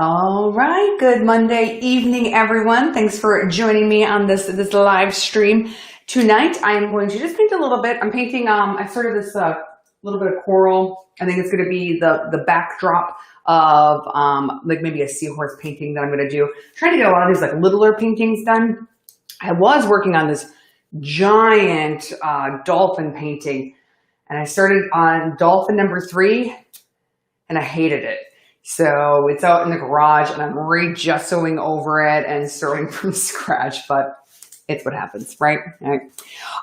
All right, good Monday evening, everyone. Thanks for joining me on this live stream. Tonight, I am going to just paint a little bit. I'm painting, I started this little bit of coral. I think it's going to be the backdrop of like maybe a seahorse painting that I'm going to do. I'm trying to get a lot of these like littler paintings done. I was working on this giant dolphin painting, and I started on dolphin number 3, and I hated it. So it's out in the garage and I'm re-gessoing over it and starting from scratch, but it's what happens, right?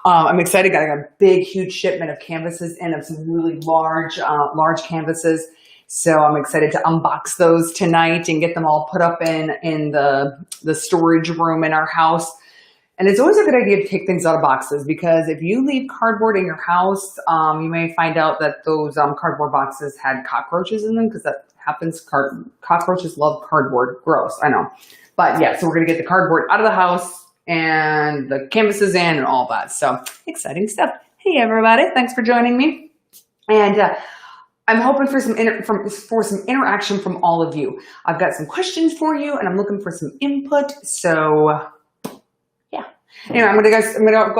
I'm excited. I got a big, huge shipment of canvases in, of some really large canvases. So I'm excited to unbox those tonight and get them all put up in the storage room in our house. And it's always a good idea to take things out of boxes, because if you leave cardboard in your house, you may find out that those cardboard boxes had cockroaches in them, because that happens. Cockroaches love cardboard. Gross, I know. But yeah, so we're going to get the cardboard out of the house and the canvases in and all that. So exciting stuff. Hey, everybody. Thanks for joining me. And I'm hoping for some interaction from all of you. I've got some questions for you, and I'm looking for some input. So anyway, I'm gonna go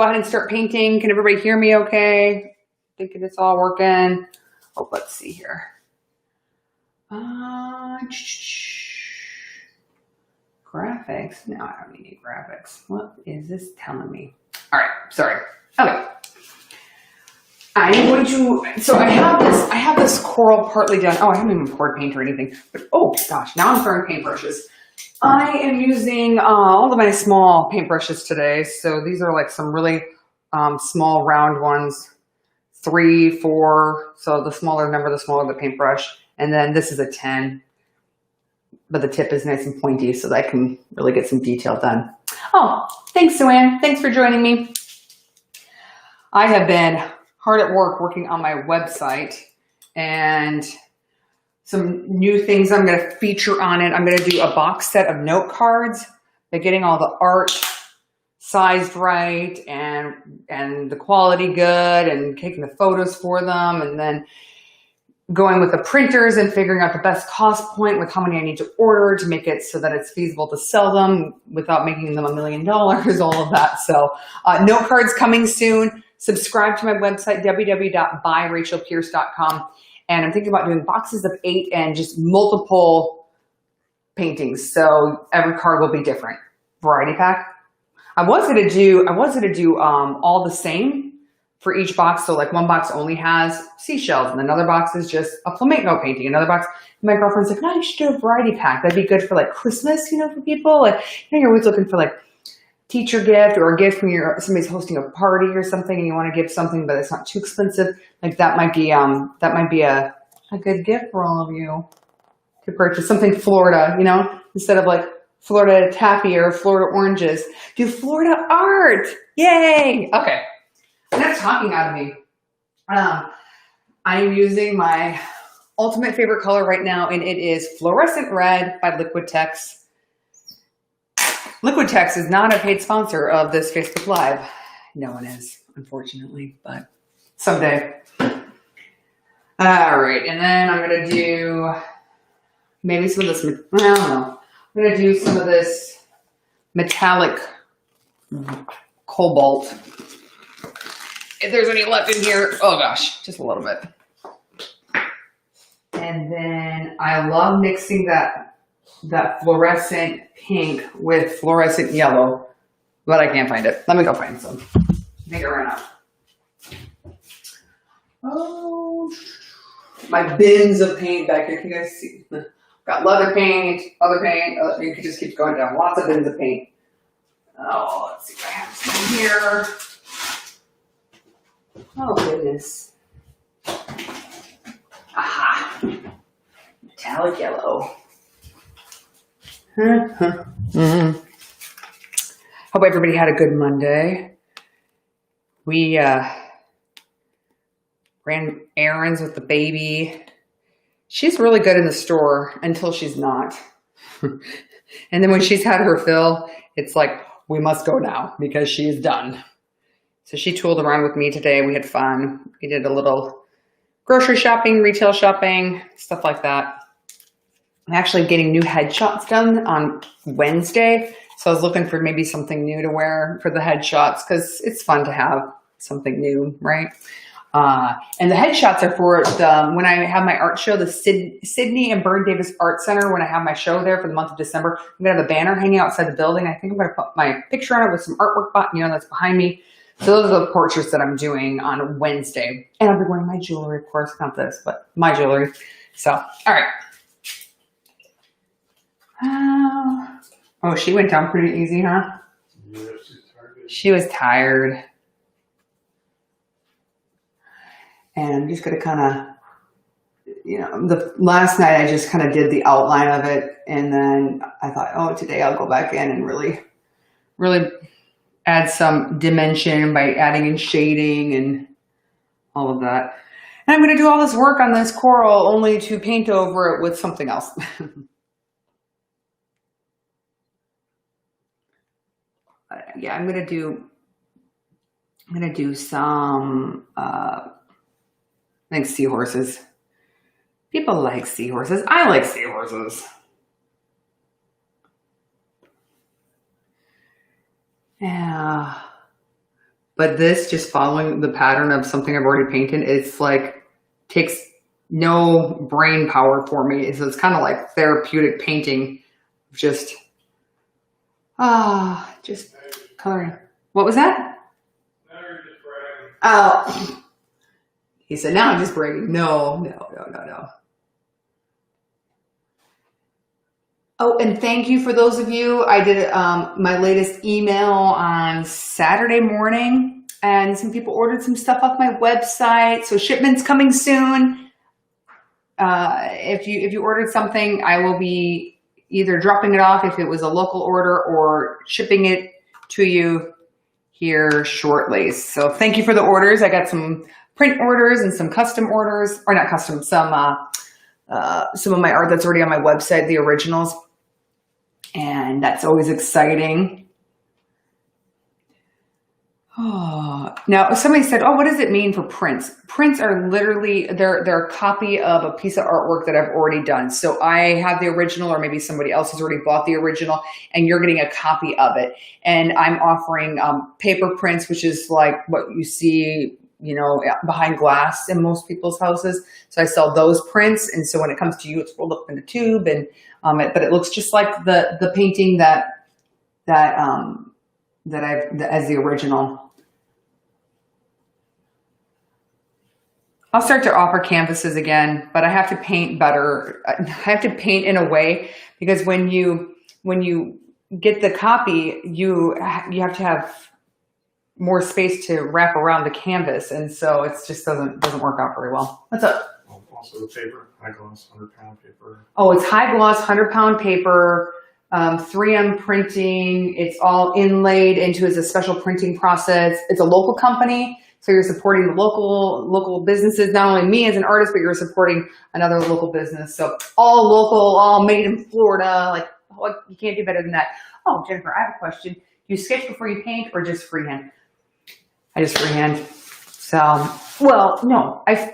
ahead and start painting. Can everybody hear me okay? Thinking it's all working. Oh, let's see here. Graphics. No, I don't need graphics. What is this telling me? All right, sorry. Okay. I'm going to, so I have this coral partly done. Oh, I haven't even poured paint or anything, but oh gosh, now I'm throwing paintbrushes. I am using all of my small paintbrushes today. So these are like some really small round ones, 3, 4. So the smaller number, the smaller the paintbrush. And then this is a 10, but the tip is nice and pointy so that I can really get some detail done. Oh, thanks, Sue-Ann. Thanks for joining me. I have been hard at work working on my website, and some new things I'm going to feature on it. I'm going to do a box set of note cards by getting all the art sized right and the quality good, and taking the photos for them, and then going with the printers and figuring out the best cost point with how many I need to order to make it so that it's feasible to sell them without making them $1 million, all of that. So note cards coming soon. Subscribe to my website, www.buyrachelpierce.com. And I'm thinking about doing boxes of 8 and just multiple paintings. So every card will be different. Variety pack. I was gonna do all the same for each box. So like one box only has seashells, and another box is just a flamenco painting. Another box, my girlfriend's like, no, you should do a variety pack. That'd be good for like Christmas, for people. Like, you're always looking for like teacher gift or a gift when somebody's hosting a party or something, and you want to give something but it's not too expensive. Like that might be a good gift for all of you to purchase. Something Florida, instead of like Florida taffy or Florida oranges, do Florida art. Yay. Okay. That's talking out of me. I'm using my ultimate favorite color right now, and it is Fluorescent Red by Liquitex. Liquitex is not a paid sponsor of this Facebook Live. No one is, unfortunately, but someday. All right, and then I'm going to do maybe some of this, I don't know. I'm going to do some of this metallic cobalt. If there's any left in here, oh gosh, just a little bit. And then I love mixing that fluorescent pink with fluorescent yellow, but I can't find it. Let me go find some. I think I ran out. Oh, my bins of paint back here. Can you guys see? Got leather paint, other paint. It just keeps going down. Lots of bins of paint. Oh, let's see if I have some here. Oh, goodness. Aha. Metallic yellow. Hope everybody had a good Monday. We ran errands with the baby. She's really good in the store until she's not. And then when she's had her fill, it's like, we must go now because she's done. So she tooled around with me today. We had fun. We did a little grocery shopping, retail shopping, stuff like that. I'm actually getting new headshots done on Wednesday. So I was looking for maybe something new to wear for the headshots because it's fun to have something new, right? And the headshots are for when I have my art show, the Sydney and Byrne Davis Art Center. When I have my show there for the month of December, I'm going to have a banner hanging outside the building. I think I'm going to put my picture on it with some artwork, that's behind me. So those are the portraits that I'm doing on Wednesday. And I'll be wearing my jewelry, of course, not this, but my jewelry. So, all right. Oh, she went down pretty easy, huh? Yeah, she's tired. She was tired. And I'm just going to kind of, the last night I just kind of did the outline of it. And then I thought, oh, today I'll go back in and really, really add some dimension by adding in shading and all of that. And I'm going to do all this work on this coral only to paint over it with something else. Yeah, I'm going to do some, I think seahorses. People like seahorses. I like seahorses. Yeah. But this, just following the pattern of something I've already painted, it's like, takes no brain power for me. So it's kind of like therapeutic painting. Just coloring. What was that? Now you're just bragging. Oh. He said, now I'm just bragging. No. Oh, and thank you for those of you. I did my latest email on Saturday morning, and some people ordered some stuff off my website. So shipment's coming soon. If you ordered something, I will be either dropping it off if it was a local order or shipping it to you here shortly. So thank you for the orders. I got some print orders and some custom orders, or not custom, some of my art that's already on my website, the originals. And that's always exciting. Oh, now somebody said, oh, what does it mean for prints? Prints are literally, they're a copy of a piece of artwork that I've already done. So I have the original, or maybe somebody else has already bought the original, and you're getting a copy of it. And I'm offering paper prints, which is like what you see, behind glass in most people's houses. So I sell those prints. And so when it comes to you, it's rolled up in a tube, and but it looks just like the painting that as the original. I'll start to offer canvases again, but I have to paint better. I have to paint in a way, because when you get the copy, you have to have more space to wrap around the canvas, and so it just doesn't work out very well. What's up? Also the paper, high gloss, 100-pound paper. Oh, it's high gloss, 100-pound paper, 3M printing. It's all inlaid into a special printing process. It's a local company, so you're supporting the local businesses. Not only me as an artist, but you're supporting another local business. So all local, all made in Florida. Like, you can't do better than that. Oh, Jennifer, I have a question. Do you sketch before you paint, or just freehand? I just freehand. So, well, no, I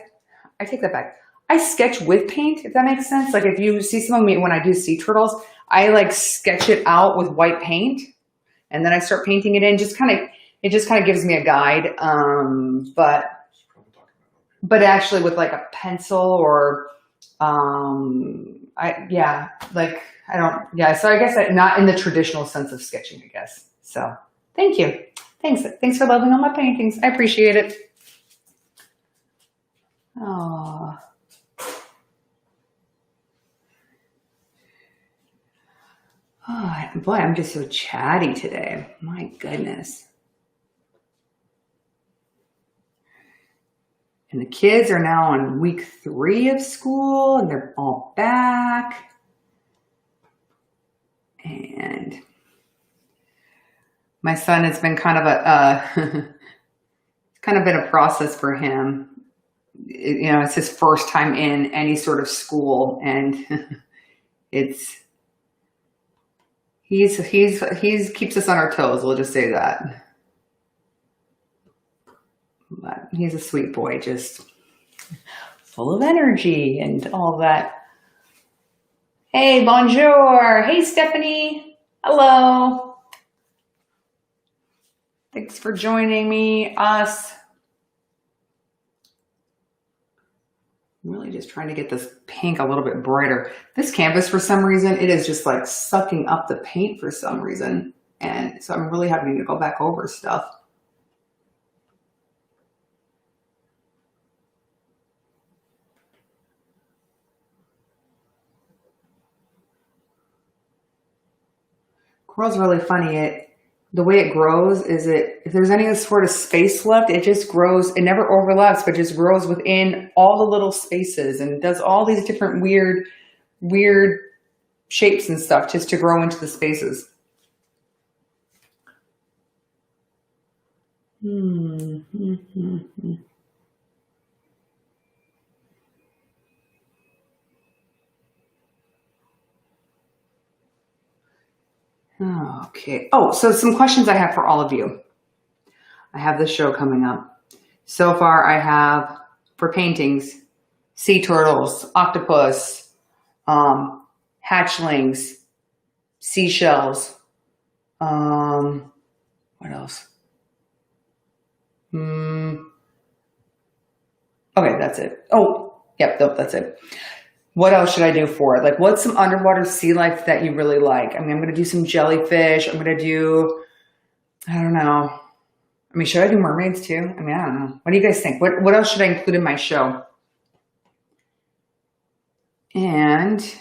take that back. I sketch with paint, if that makes sense. Like if you see some of me when I do sea turtles, I like sketch it out with white paint, and then I start painting it in. It just kind of gives me a guide. But actually with like a pencil or so I guess not in the traditional sense of sketching, I guess. So thank you. Thanks for loving all my paintings. I appreciate it. Oh. Oh, boy, I'm just so chatty today. My goodness. And the kids are now on week 3 of school, and they're all back. And my son, has been kind of been a process for him. It's his first time in any sort of school, and he's keeps us on our toes. We'll just say that. But he's a sweet boy, just full of energy and all that. Hey, bonjour. Hey, Stephanie. Hello. Thanks for joining me, us. I'm really just trying to get this pink a little bit brighter. This canvas, for some reason, it is just like sucking up the paint for some reason. And so I'm really having to go back over stuff. Coral's really funny. The way it grows is if there's any sort of space left, it just grows. It never overlaps, but just grows within all the little spaces and does all these different weird shapes and stuff just to grow into the spaces. Okay. Oh, so some questions I have for all of you. I have this show coming up. So far, I have for paintings, sea turtles, octopus, hatchlings, seashells. What else? Okay, that's it. Oh, yep, nope, that's it. What else should I do for it? Like, what's some underwater sea life that you really like? I mean, I'm going to do some jellyfish. I'm going to do, I don't know. I mean, should I do mermaids too? I mean, I don't know. What do you guys think? What else should I include in my show? And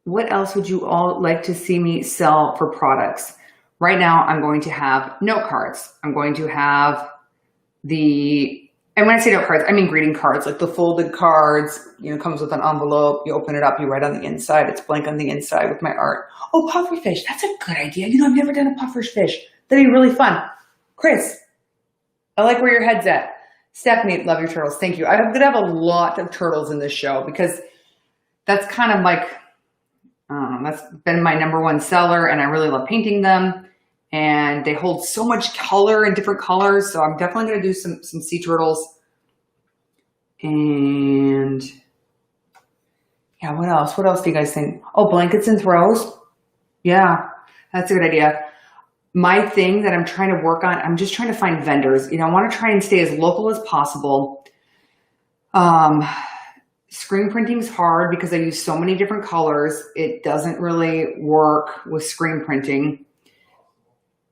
what else would you all like to see me sell for products? Right now, I'm going to have note cards. I'm going to have and when I say note cards, I mean greeting cards, like the folded cards, comes with an envelope. You open it up, you write on the inside. It's blank on the inside with my art. Oh, pufferfish. That's a good idea. I've never done a pufferfish. That'd be really fun. Chris, I like where your head's at. Stephanie, love your turtles. Thank you. I'm going to have a lot of turtles in this show because that's kind of like, that's been my #1 seller and I really love painting them. And they hold so much color and different colors. So I'm definitely going to do some sea turtles. And yeah, what else? What else do you guys think? Oh, blankets and throws. Yeah, that's a good idea. My thing that I'm trying to work on, I'm just trying to find vendors. I want to try and stay as local as possible. Screen printing is hard because I use so many different colors. It doesn't really work with screen printing.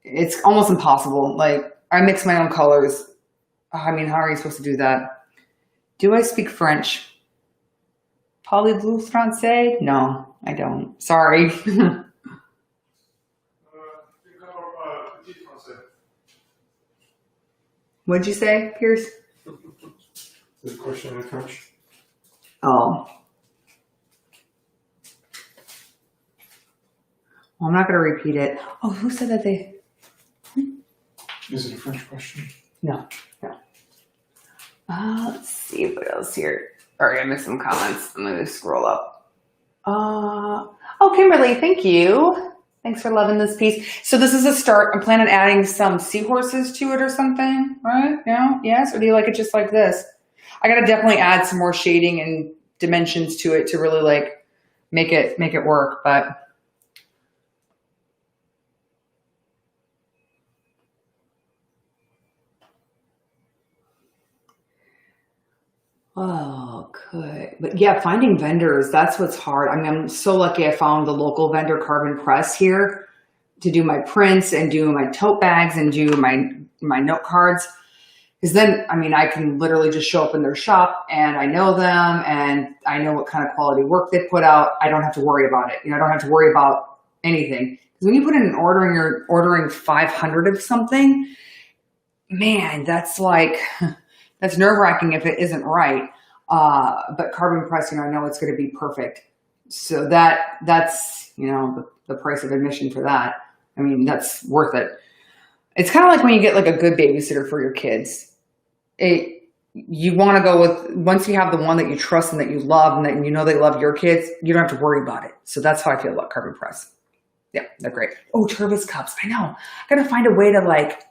It's almost impossible. Like, I mix my own colors. I mean, how are you supposed to do that? Do I speak French? Parlez-vous français? No, I don't. Sorry. What'd you say, Pierce? The question in French. Oh. Well, I'm not going to repeat it. Oh, who said that they... Is it a French question? No. Let's see what else here. All right, I missed some comments. I'm going to scroll up. Oh, Kimberly, thank you. Thanks for loving this piece. So this is a start. I'm planning on adding some seahorses to it or something, right? No? Yes? Or do you like it just like this? I got to definitely add some more shading and dimensions to it to really like make it work, but... Oh, good. But yeah, finding vendors, that's what's hard. I mean, I'm so lucky I found the local vendor Carbon Press here to do my prints and do my tote bags and do my note cards. Because then, I mean, I can literally just show up in their shop and I know them and I know what kind of quality work they put out. I don't have to worry about it. I don't have to worry about anything. Because when you put in an order and you're ordering 500 of something, man, that's like... That's nerve-wracking if it isn't right. But Carbon Press, I know it's going to be perfect. So that's the price of admission for that. I mean, that's worth it. It's kind of like when you get like a good babysitter for your kids. You want to go with, once you have the one that you trust and that you love and that they love your kids, you don't have to worry about it. So that's how I feel about Carbon Press. Yeah, they're great. Oh, Turbis cups. I know. I got to find a way to like,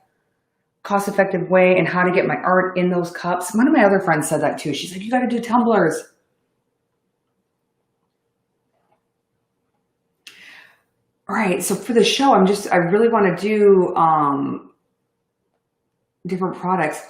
cost-effective way and how to get my art in those cups. One of my other friends said that too. She's like, you got to do tumblers. right. So for the show, I really want to do different products.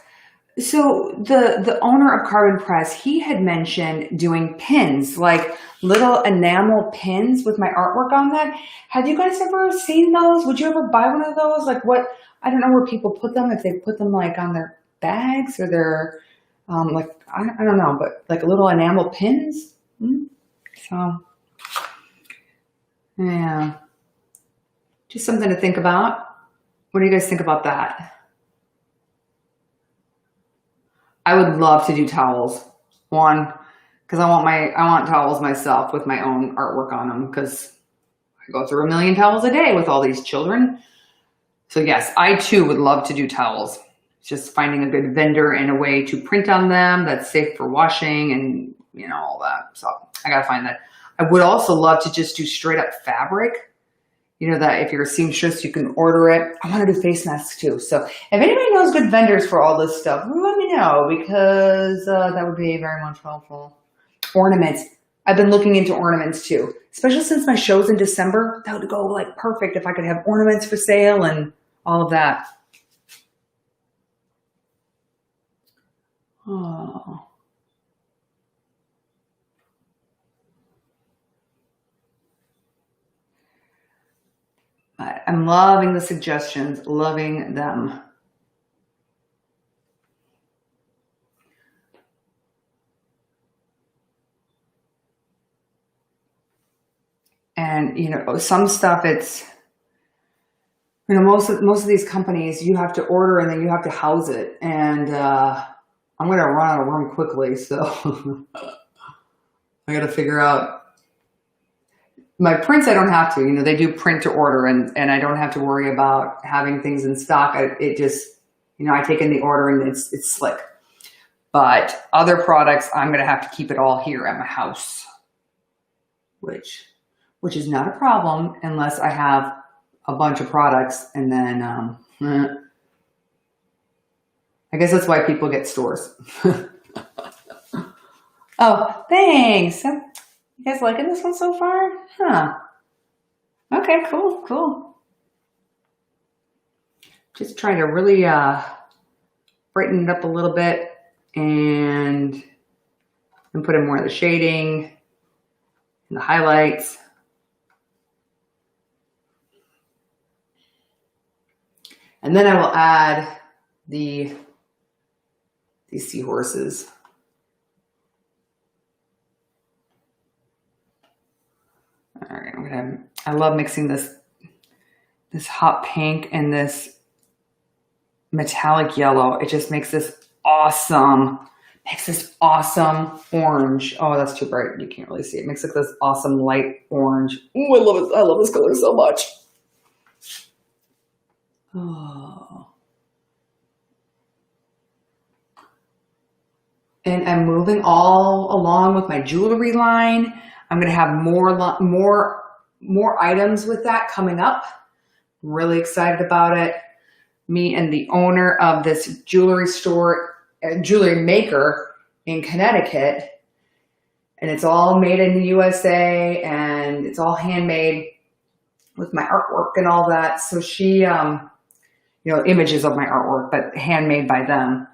So the owner of Carbon Press, he had mentioned doing pins, like little enamel pins with my artwork on that. Have you guys ever seen those? Would you ever buy one of those? Like what, I don't know where people put them, if they put them like on their bags or their, like, I don't know, but like little enamel pins. So, yeah, just something to think about. What do you guys think about that? I would love to do towels. One, because I want towels myself with my own artwork on them, because I go through 1 million towels a day with all these children. So yes, I too would love to do towels. It's just finding a good vendor and a way to print on them that's safe for washing and, you know, all that. So I gotta find that. I would also love to just do straight up fabric. You know that if you're a seamstress, you can order it. I want to do face masks too. So if anybody knows good vendors for all this stuff, let me know, because that would be very much helpful. Ornaments. I've been looking into ornaments too, especially since my show's in December. That would go like perfect if I could have ornaments for sale and all of that. Oh. I'm loving the suggestions, loving them. And, you know, some stuff it's, you know, most of these companies, you have to order and then you have to house it. And I'm going to run out of room quickly. So I got to figure out. My prints, I don't have to, you know, they do print to order, and I don't have to worry about having things in stock. It just, you know, I take in the order and it's slick. But other products, I'm going to have to keep it all here at my house, which is not a problem unless I have a bunch of products, and then I guess that's why people get stores. Oh, thanks. You guys liking this one so far? Huh. Okay, cool. Just trying to really brighten it up a little bit and put in more of the shading and the highlights. And then I will add these seahorses. All right, I love mixing this hot pink and this metallic yellow. It just makes this awesome orange. Oh, that's too bright. You can't really see it. It makes like this awesome light orange. Oh, I love it. I love this color so much. Oh. And I'm moving all along with my jewelry line. I'm going to have more items with that coming up. I'm really excited about it. Me and the owner of this jewelry store, jewelry maker in Connecticut, and it's all made in the USA, and it's all handmade with my artwork and all that. So she, you know, images of my artwork, but handmade by them.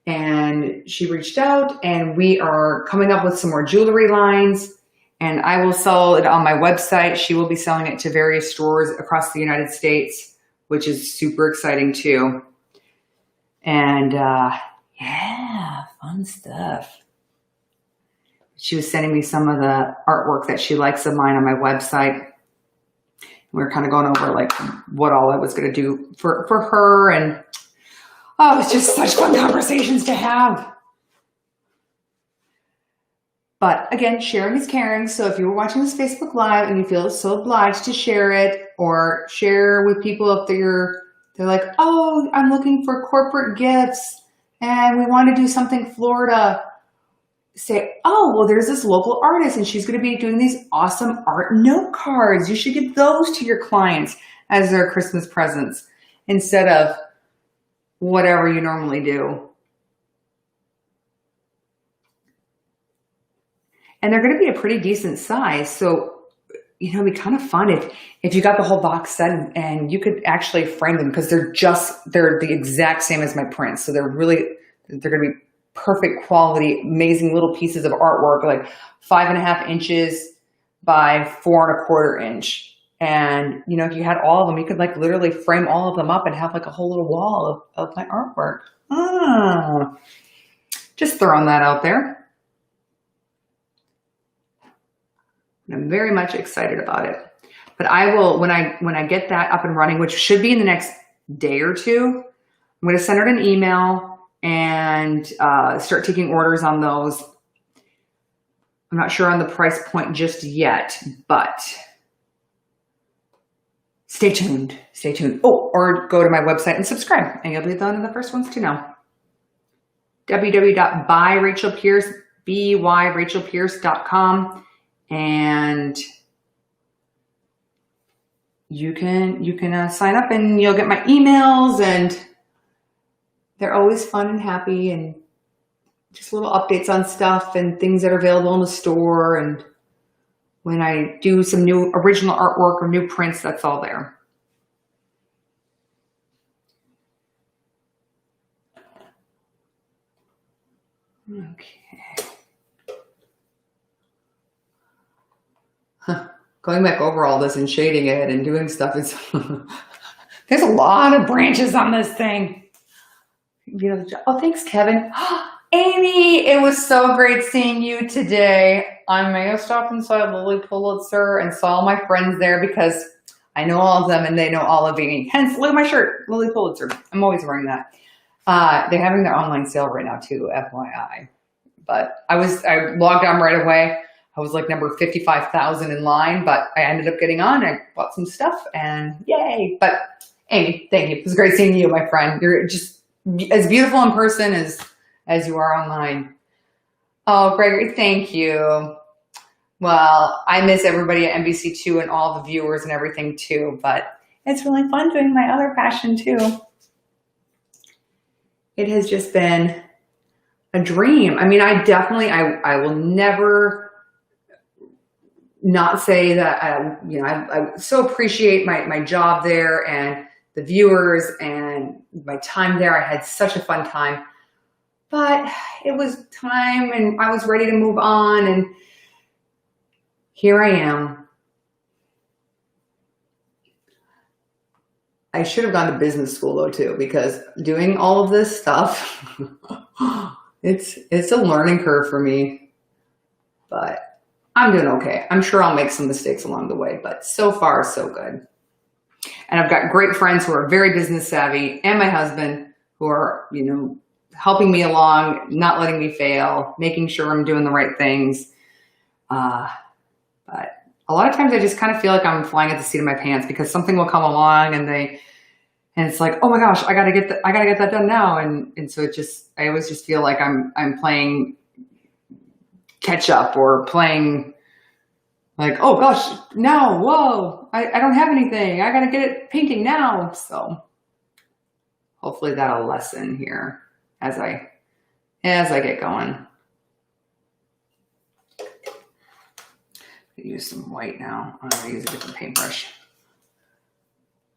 And she reached out, and we are coming up with some more jewelry lines. And I will sell it on my website. She will be selling it to various stores across the United States, which is super exciting too. And yeah, fun stuff. She was sending me some of the artwork that she likes of mine on my website. We were kind of going over like what all I was going to do for her. And oh, it's just such fun conversations to have. But again, sharing is caring. So if you were watching this Facebook Live and you feel so obliged to share it, or share with people if they're like, oh, I'm looking for corporate gifts and we want to do something Florida. Say, oh, well, there's this local artist and she's going to be doing these awesome art note cards. You should give those to your clients as their Christmas presents instead of whatever you normally do. And they're going to be a pretty decent size. So, it'd be kind of fun if you got the whole box set and you could actually frame them, because they're the exact same as my prints. So they're going to be perfect quality, amazing little pieces of artwork, like 5.5 inches by 4.25 inch. And, if you had all of them, you could like literally frame all of them up and have like a whole little wall of my artwork. Just throwing that out there. I'm very much excited about it. But I will, when I get that up and running, which should be in the next day or two, I'm going to send her an email and start taking orders on those. I'm not sure on the price point just yet, but stay tuned. Stay tuned. Oh, or go to my website and subscribe, and you'll be one of the first ones to know. www.byrachelpierce.com, and you can sign up and you'll get my emails, and they're always fun and happy, and just little updates on stuff and things that are available in the store. And when I do some new original artwork or new prints, that's all there. Okay. Going back over all this and shading it and doing stuff, it's there's a lot of branches on this thing. Oh, thanks, Kevin. Amy, it was so great seeing you today. I may have stopped inside Lily Pulitzer and saw my friends there because I know all of them and they know all of me. Hence, look at my shirt, Lily Pulitzer. I'm always wearing that. They're having their online sale right now too, FYI. But I logged on right away. I was like number 55,000 in line, but I ended up getting on. I bought some stuff and yay. But Amy, thank you. It was great seeing you, my friend. You're just as beautiful in person as you are online. Oh, Gregory, thank you. Well, I miss everybody at NBC2 and all the viewers and everything too, but it's really fun doing my other passion too. It has just been a dream. I mean, I will never not say that, I so appreciate my job there and the viewers and my time there. I had such a fun time, but it was time and I was ready to move on, and here I am. I should have gone to business school though too, because doing all of this stuff, it's a learning curve for me, but I'm doing okay. I'm sure I'll make some mistakes along the way, but so far so good. And I've got great friends who are very business savvy, and my husband who are, helping me along, not letting me fail, making sure I'm doing the right things. But a lot of times I just kind of feel like I'm flying at the seat of my pants, because something will come along and it's like, oh my gosh, I gotta get that done now. And so I always just feel like I'm playing catch up, or playing like, oh gosh, now, whoa, I don't have anything. I gotta get it painting now. So hopefully that'll lessen here as I get going. Use some white now. I'm gonna use a different paintbrush.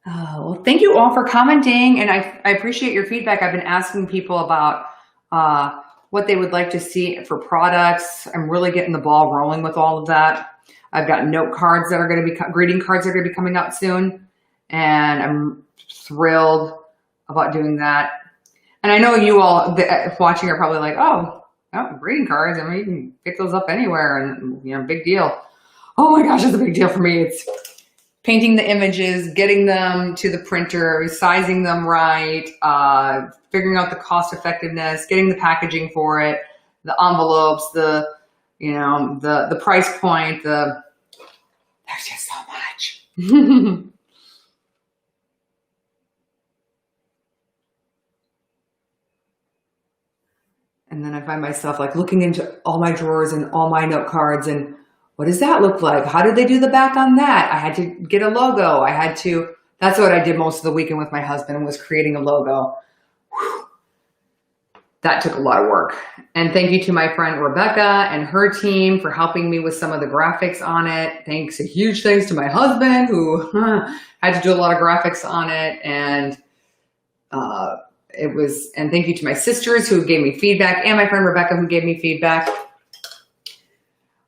Well, thank you all for commenting, and I appreciate your feedback. I've been asking people about what they would like to see for products. I'm really getting the ball rolling with all of that. I've got note cards that are going to be, greeting cards that are going to be coming out soon, and I'm thrilled about doing that. And I know you all watching are probably like, oh, greeting cards. I mean, you can pick those up anywhere, and big deal. Oh my gosh, it's a big deal for me. It's painting the images, getting them to the printer, sizing them right, figuring out the cost effectiveness, getting the packaging for it, the envelopes, the price point, there's just so much. And then I find myself like looking into all my drawers and all my note cards, and what does that look like? How did they do the back on that? I had to get a logo. That's what I did most of the weekend with my husband, was creating a logo. Whew. that took a lot of work. And thank you to my friend Rebecca and her team for helping me with some of the graphics on it. A huge thanks to my husband who had to do a lot of graphics on it. And and thank you to my sisters who gave me feedback, and my friend Rebecca who gave me feedback.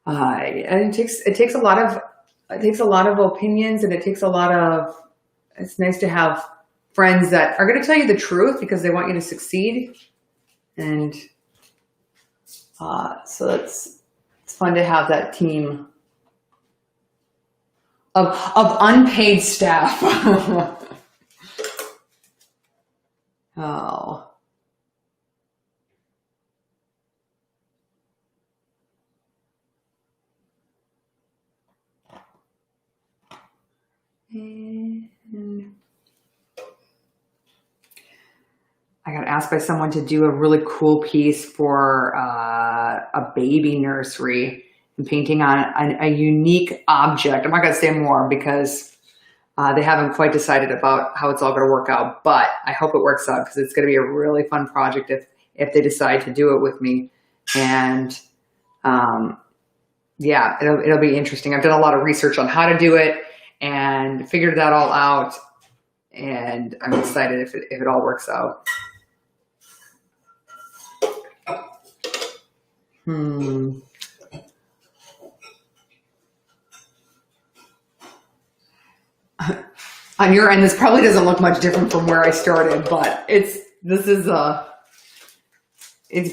And it takes a lot of opinions, and it's nice to have friends that are going to tell you the truth because they want you to succeed. And so it's fun to have that team of unpaid staff. Oh. And I got asked by someone to do a really cool piece for a baby nursery and painting on a unique object. I'm not going to say more because they haven't quite decided about how it's all going to work out, but I hope it works out because it's going to be a really fun project if they decide to do it with me. And yeah, it'll be interesting. I've done a lot of research on how to do it and figured that all out, and I'm excited if it all works out. On your end, this probably doesn't look much different from where I started, but it's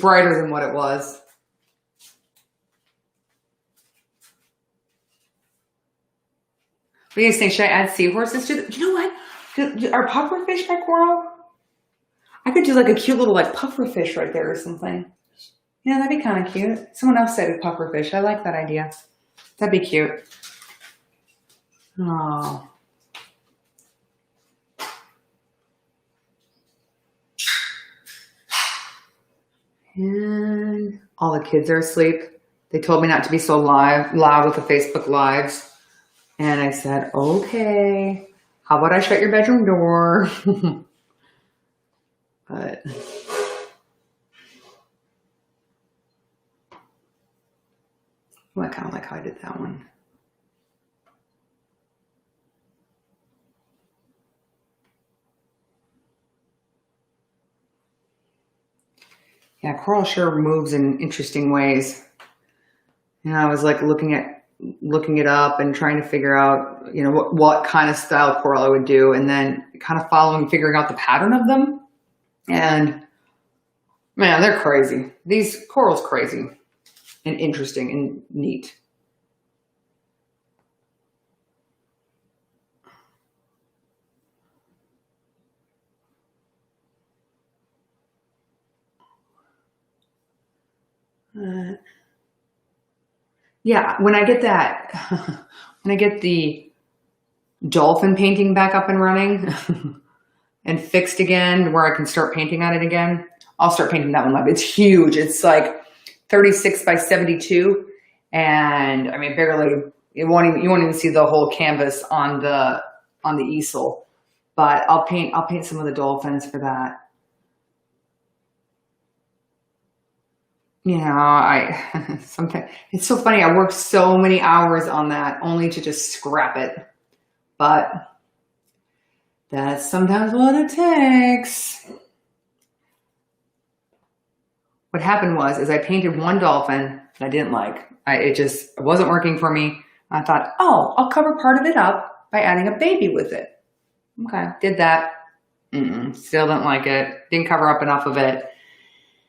brighter than what it was. What do you guys think? Should I add seahorses to you know what? Are pufferfish my coral? I could do like a cute little like pufferfish right there or something. Yeah, that'd be kind of cute. Someone else said a pufferfish. I like that idea. That'd be cute. Oh. And all the kids are asleep. They told me not to be so loud with the Facebook Lives. And I said, okay, how about I shut your bedroom door? But well, I kind of like how I did that one. Yeah, coral sure moves in interesting ways. And I was like looking it up and trying to figure out, you know, what kind of style coral I would do, and then kind of figuring out the pattern of them. And man, they're crazy. These corals crazy and interesting and neat. Yeah, when I get the dolphin painting back up and running and fixed again, where I can start painting on it again, I'll start painting that one up. It's huge. It's like 36 by 72, and I mean, barely. You won't even see the whole canvas on the easel. But I'll paint some of the dolphins for that. You know, sometimes it's so funny. I work so many hours on that only to just scrap it. But that's sometimes what it takes. What happened was I painted one dolphin that I didn't like. It wasn't working for me. I thought, oh, I'll cover part of it up by adding a baby with it. Okay, did that. Still didn't like it. Didn't cover up enough of it.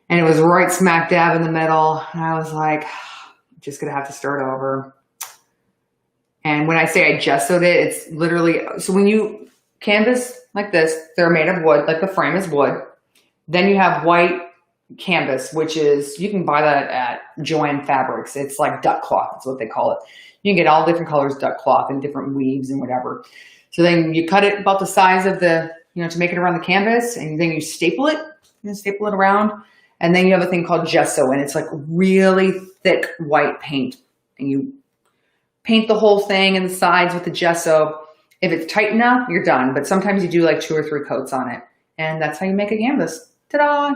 And it was right smack dab in the middle. And I was like, I'm just going to have to start over. And when I say I gessoed it, it's literally, so when you canvas like this, they're made of wood, like the frame is wood. Then you have white canvas, which is, you can buy that at Joann Fabrics. It's like duck cloth, that's what they call it. You can get all different colors duck cloth and different weaves and whatever. So then you cut it about the size of to make it around the canvas, and then you staple it around. And then you have a thing called gesso, and it's like really thick white paint. And you paint the whole thing and the sides with the gesso. If it's tight enough, you're done. But sometimes you do like 2 or 3 coats on it. And that's how you make a canvas. Ta-da!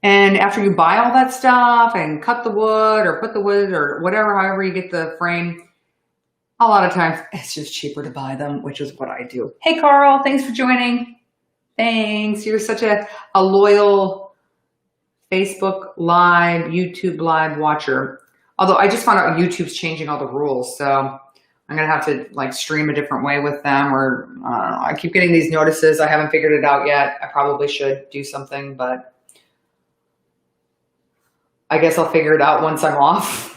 And after you buy all that stuff and cut the wood or put the wood or whatever, however you get the frame, a lot of times it's just cheaper to buy them, which is what I do. Hey, Carl, thanks for joining. Thanks. You're such a loyal Facebook Live, YouTube Live watcher. Although I just found out YouTube's changing all the rules, so I'm going to have to like stream a different way with them, or I don't know. I keep getting these notices. I haven't figured it out yet. I probably should do something, but I guess I'll figure it out once I'm off.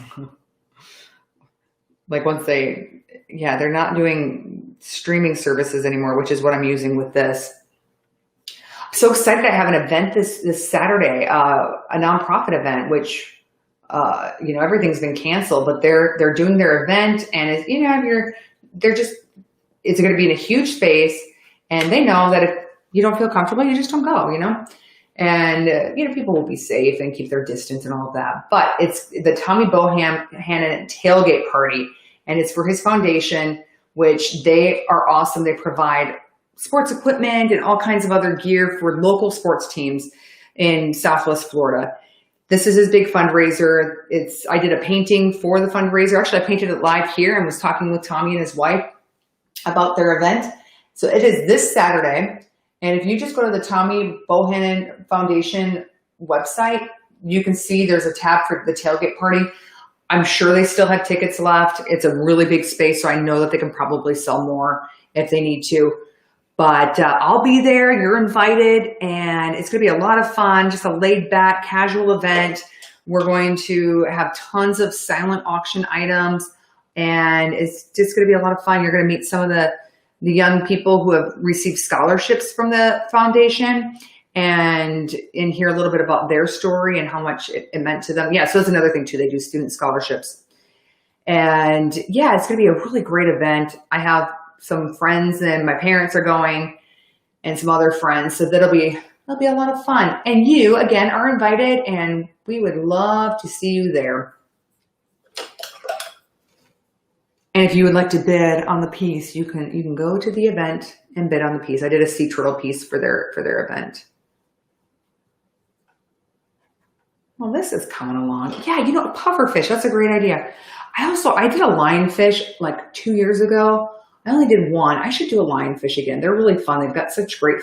Like once they're not doing streaming services anymore, which is what I'm using with this. I'm so excited. I have an event this Saturday, a nonprofit event, which everything's been canceled, but they're doing their event, and it's going to be in a huge space, and they know that if you don't feel comfortable, you just don't go, and people will be safe and keep their distance and all of that. But it's the Tommy Bohannon tailgate party, and it's for his foundation, which they are awesome. They provide sports equipment and all kinds of other gear for local sports teams in Southwest Florida. This is his big fundraiser. I did a painting for the fundraiser. Actually, I painted it live here and was talking with Tommy and his wife about their event. So it is this Saturday. And if you just go to the Tommy Bohannon Foundation website, you can see there's a tab for the tailgate party. I'm sure they still have tickets left. It's a really big space, so I know that they can probably sell more if they need to. But I'll be there. You're invited, and it's going to be a lot of fun, just a laid-back, casual event. We're going to have tons of silent auction items, and it's just going to be a lot of fun. You're going to meet some of the young people who have received scholarships from the foundation and hear a little bit about their story and how much it meant to them. Yeah, so that's another thing, too. They do student scholarships. And, yeah, it's going to be a really great event. I have some friends, and my parents are going, and some other friends. So that'll be a lot of fun. And you, again, are invited, and we would love to see you there. And if you would like to bid on the piece, you can go to the event and bid on the piece. I did a sea turtle piece for their event. Well, this is coming along. Yeah, pufferfish, that's a great idea. I did a lionfish like 2 years ago. I only did one. I should do a lionfish again. They're really fun. They've got such great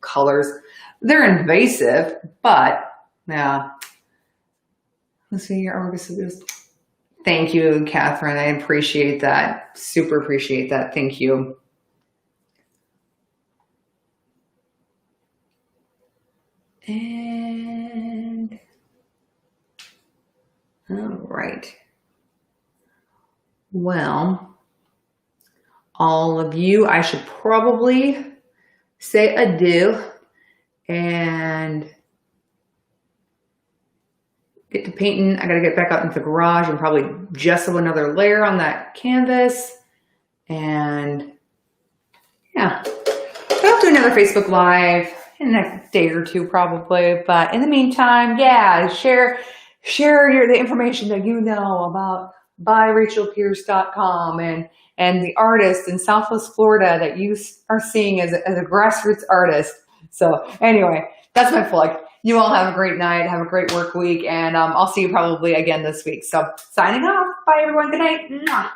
colors. They're invasive, but yeah. Let's see here. Thank you, Catherine. I appreciate that. Super appreciate that. Thank you. And all right. Well, all of you, I should probably say adieu and get to painting. I got to get back out into the garage and probably gesso another layer on that canvas. And yeah, I'll do another Facebook Live in the next day or two probably. But in the meantime, yeah, share the information that you know about buyrachelpierce.com and the artist in Southwest Florida that you are seeing as a grassroots artist. So anyway, that's my plug. You all have a great night. Have a great work week. And I'll see you probably again this week. So signing off. Bye, everyone. Good night. Mwah.